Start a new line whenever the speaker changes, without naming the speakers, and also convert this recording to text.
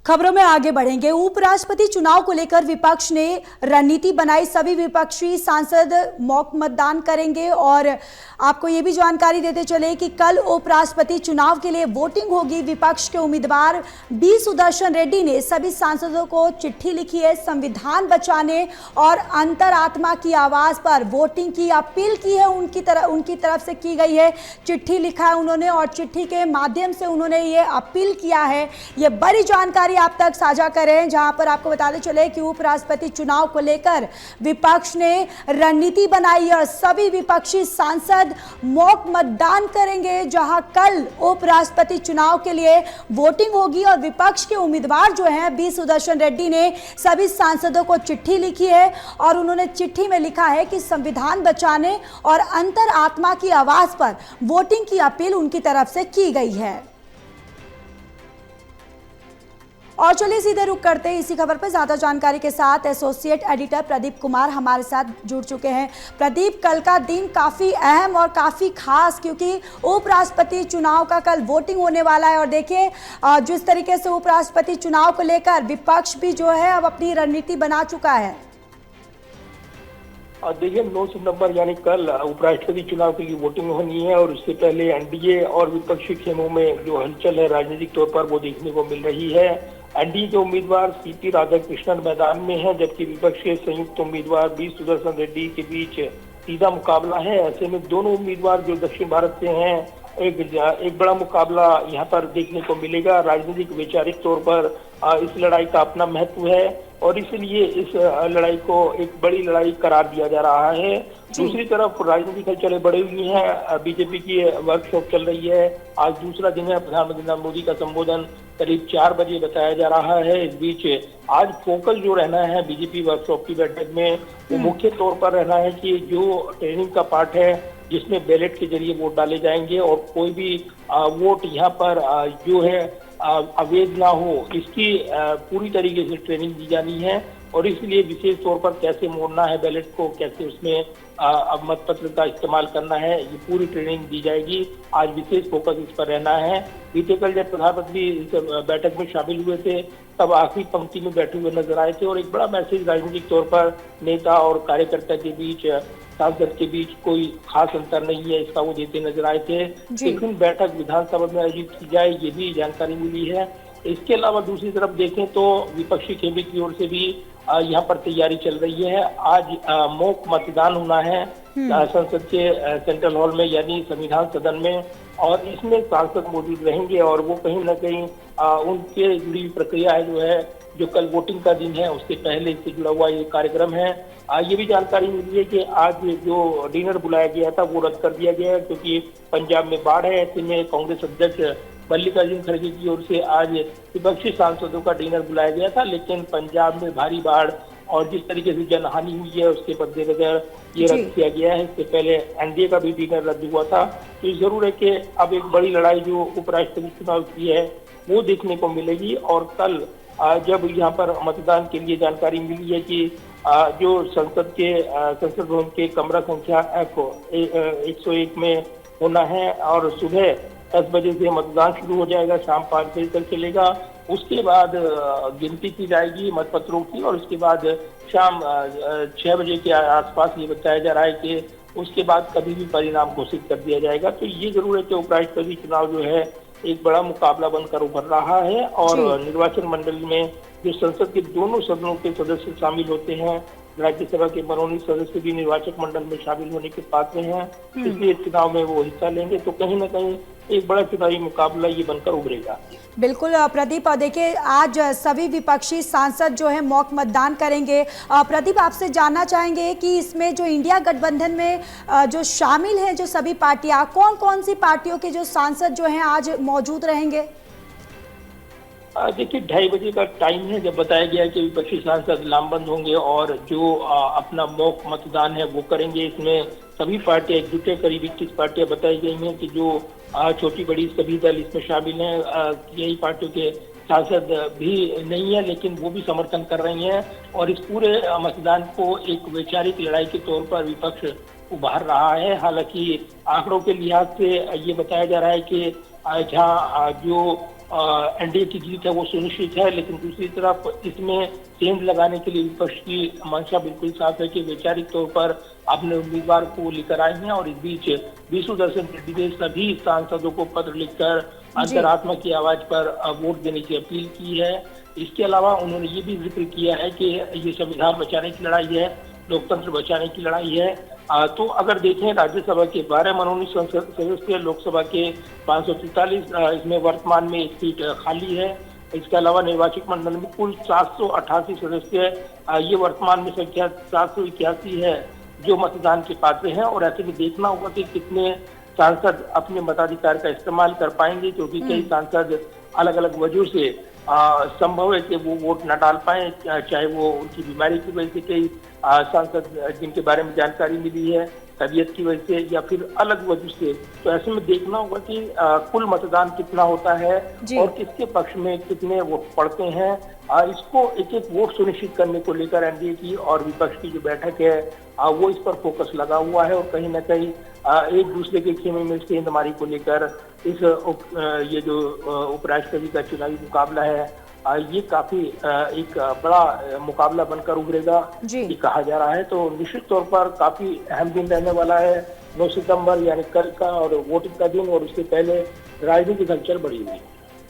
खबरों में आगे बढ़ेंगे। उपराष्ट्रपति चुनाव को लेकर विपक्ष ने रणनीति बनाई। सभी विपक्षी सांसद मॉक मतदान करेंगे और आपको ये भी जानकारी देते चले कि कल उपराष्ट्रपति चुनाव के लिए वोटिंग होगी। विपक्ष के उम्मीदवार बी सुदर्शन रेड्डी ने सभी सांसदों को चिट्ठी लिखी है। संविधान बचाने और अंतरात्मा की आवाज पर वोटिंग की अपील की है। उनकी तरफ से की गई है। चिट्ठी लिखा है उन्होंने और चिट्ठी के माध्यम से उन्होंने ये अपील किया है। ये बड़ी जानकारी आप तक साझा करें, जहां पर आपको बताते चले कि उपराष्ट्रपति चुनाव को लेकर विपक्ष ने रणनीति बनाई और सभी विपक्षी सांसद मॉक मतदान करेंगे, जहां कल उपराष्ट्रपति चुनाव के लिए वोटिंग होगी। और विपक्ष के उम्मीदवार जो हैं बी सुदर्शन रेड्डी ने सभी सांसदों को चिट्ठी लिखी है और उन्होंने चिट्ठी में लिखा है कि संविधान बचाने और अंतरात्मा की आवाज पर वोटिंग की अपील उनकी तरफ से की गई है। और चलिए सीधे रुक करते हैं इसी खबर पर। ज्यादा जानकारी के साथ एसोसिएट एडिटर प्रदीप कुमार हमारे साथ जुड़ चुके हैं। प्रदीप, कल का दिन काफी अहम और काफी खास, क्योंकि उपराष्ट्रपति चुनाव का कल वोटिंग होने वाला है। और देखिए जिस तरीके से उपराष्ट्रपति चुनाव को लेकर विपक्ष भी जो है अब अपनी रणनीति बना चुका है।
देखिए 9 सितंबर यानी कल उपराष्ट्रपति चुनाव के लिए वोटिंग होनी है और उससे पहले एनडीए और विपक्षी खेमों में जो हलचल है राजनीतिक तौर पर वो देखने को मिल रही है। एनडीए के उम्मीदवार सीपी राधाकृष्णन मैदान में है, जबकि विपक्ष के संयुक्त उम्मीदवार बी सुदर्शन रेड्डी के बीच सीधा मुकाबला है। ऐसे में दोनों उम्मीदवार जो दक्षिण भारत से हैं, एक बड़ा मुकाबला यहाँ पर देखने को मिलेगा। राजनीतिक वैचारिक तौर पर इस लड़ाई का अपना महत्व है और इसलिए इस लड़ाई को एक बड़ी लड़ाई करार दिया जा रहा है। दूसरी तरफ राजनीतिक हलचलें बढ़ी हुई हैं। बीजेपी की वर्कशॉप चल रही है। आज दूसरा दिन है। प्रधानमंत्री नरेंद्र मोदी का संबोधन करीब 4 बजे बताया जा रहा है। इस बीच आज फोकस जो रहना है बीजेपी वर्कशॉप की बैठक में, वो मुख्य तौर पर रहना है कि जो ट्रेनिंग का पार्ट है जिसमें बैलेट के जरिए वोट डाले जाएंगे और कोई भी वोट यहाँ पर जो है अवैध ना हो, इसकी पूरी तरीके से ट्रेनिंग दी जानी है। और इसलिए विशेष तौर पर कैसे मोड़ना है बैलेट को, कैसे उसमें मतपत्र का इस्तेमाल करना है, ये पूरी ट्रेनिंग दी जाएगी। आज विशेष फोकस इस पर रहना है। बीते कल जब प्रधानमंत्री इस बैठक में शामिल हुए थे तब आखिरी पंक्ति में बैठे हुए नजर आए थे और एक बड़ा मैसेज राजनीतिक तौर पर नेता और कार्यकर्ता के बीच, सांसद के बीच कोई खास अंतर नहीं है, इसका वो देते नजर आए थे। लेकिन बैठक विधानसभा में आयोजित की जाए ये भी जानकारी मिली है। इसके अलावा दूसरी तरफ देखें तो विपक्षी खेमे की ओर से भी यहाँ पर तैयारी चल रही है। आज मॉक मतदान होना है संसद के सेंट्रल हॉल में यानी संविधान सदन में, और इसमें सांसद मौजूद रहेंगे और वो कहीं ना कहीं उनके जुड़ी प्रक्रिया है जो कल वोटिंग का दिन है उससे पहले इससे जुड़ा हुआ ये कार्यक्रम है। ये भी जानकारी मिली है कि आज जो डिनर बुलाया गया था वो रद्द कर दिया गया है, क्योंकि पंजाब में बाढ़ है। ऐसे में कांग्रेस अध्यक्ष मल्लिकार्जुन खड़गे की ओर से आज विपक्षी सांसदों का डिनर बुलाया गया था, लेकिन पंजाब में भारी बाढ़ और जिस तरीके से जनहानि हुई है उसके मद्देनजर ये रद्द किया गया है। इससे पहले एनडीए का भी डिनर रद्द हुआ था। तो ये जरूर है कि अब एक बड़ी लड़ाई जो उपराष्ट्रपति चुनाव की है वो देखने को मिलेगी। और कल जब यहाँ पर मतदान के लिए जानकारी मिली है कि जो संसद भवन के कमरा संख्या F101 में होना है और सुबह 10 बजे से मतदान शुरू हो जाएगा, शाम 5 बजे तक चलेगा। उसके बाद गिनती की जाएगी मतपत्रों की और उसके बाद शाम 6 बजे के आसपास ये बताया जा रहा है कि उसके बाद कभी भी परिणाम घोषित कर दिया जाएगा। तो ये जरूर है कि उपराष्ट्रपति चुनाव जो है एक बड़ा मुकाबला बनकर उभर रहा है और निर्वाचन मंडल में जो संसद के दोनों सदनों के सदस्य शामिल होते हैं, राज्यसभा के मनोनीत सदस्य भी निर्वाचक मंडल में शामिल होने के पात्र हैं, इसलिए चुनाव में वो हिस्सा लेंगे। तो कहीं ना कहीं एक बड़ा चुनावी मुकाबला ये बनकर उभरेगा।
बिल्कुल प्रदीप, देखिए आज सभी विपक्षी सांसद जो है मॉक मतदान करेंगे। प्रदीप, आपसे जानना चाहेंगे कि इसमें जो इंडिया गठबंधन में जो शामिल हैं जो सभी पार्टियां, कौन कौन सी पार्टियों के जो सांसद जो हैं आज मौजूद रहेंगे?
देखिए 2:30 बजे का टाइम है जब बताया गया कि विपक्षी सांसद लामबंद होंगे और जो अपना मॉक मतदान है वो करेंगे। इसमें सभी पार्टियां एकजुट है, करीब 21 पार्टियां बताई गई हैं कि जो छोटी बड़ी सभी दल इसमें शामिल हैं। यही पार्टियों के सांसद भी नहीं है लेकिन वो भी समर्थन कर रही हैं और इस पूरे मतदान को एक वैचारिक लड़ाई के तौर पर विपक्ष उभार रहा है। हालांकि आंकड़ों के लिहाज से ये बताया जा रहा है कि जहाँ जो एनडीए की जीत है वो सुनिश्चित है, लेकिन दूसरी तरफ इसमें सेंध लगाने के लिए विपक्ष की मंशा बिल्कुल साफ है कि वैचारिक तौर पर अपने उम्मीदवार को लेकर आए हैं और इस बीच विष्णुदर्शन रेड्डी ने सभी सांसदों को पत्र लिखकर अंतरात्मा की आवाज पर वोट देने की अपील की है। इसके अलावा उन्होंने ये भी जिक्र किया है कि ये संविधान बचाने की लड़ाई है, लोकतंत्र बचाने की लड़ाई है। तो अगर देखें राज्यसभा के 12 मनोनीत सदस्य, लोकसभा के 543, इसमें वर्तमान में एक सीट खाली है। इसके अलावा निर्वाचक मंडल में कुल 788 सदस्य, ये वर्तमान में संख्या 781 है जो मतदान के पात्र हैं। और ऐसे में देखना होगा कि कितने सांसद अपने मताधिकार का इस्तेमाल कर पाएंगे, क्योंकि कई सांसद अलग अलग वजह से संभव है कि वो वोट न डाल पाए, चाहे वो उनकी बीमारी की वजह से, कई सांसद जिनके बारे में जानकारी मिली है तबीयत की वजह से या फिर अलग वजह से। तो ऐसे में देखना होगा कि कुल मतदान कितना होता है और किसके पक्ष में कितने वोट पड़ते हैं। इसको एक एक वोट सुनिश्चित करने को लेकर एनडीए की और विपक्ष की जो बैठक है वो इस पर फोकस लगा हुआ है और कहीं ना कहीं एक दूसरे के खेमे में सेंधमारी को लेकर इस ये जो उपराष्ट्रपति का चुनावी मुकाबला है ये काफी एक बड़ा मुकाबला बनकर उभरेगा ये कहा जा रहा है। तो निश्चित तौर पर काफी अहम दिन रहने वाला है 9 सितंबर यानी कल का, और वोटिंग का दिन, और उससे पहले राजनीतिक हलचल बढ़ी हुई है।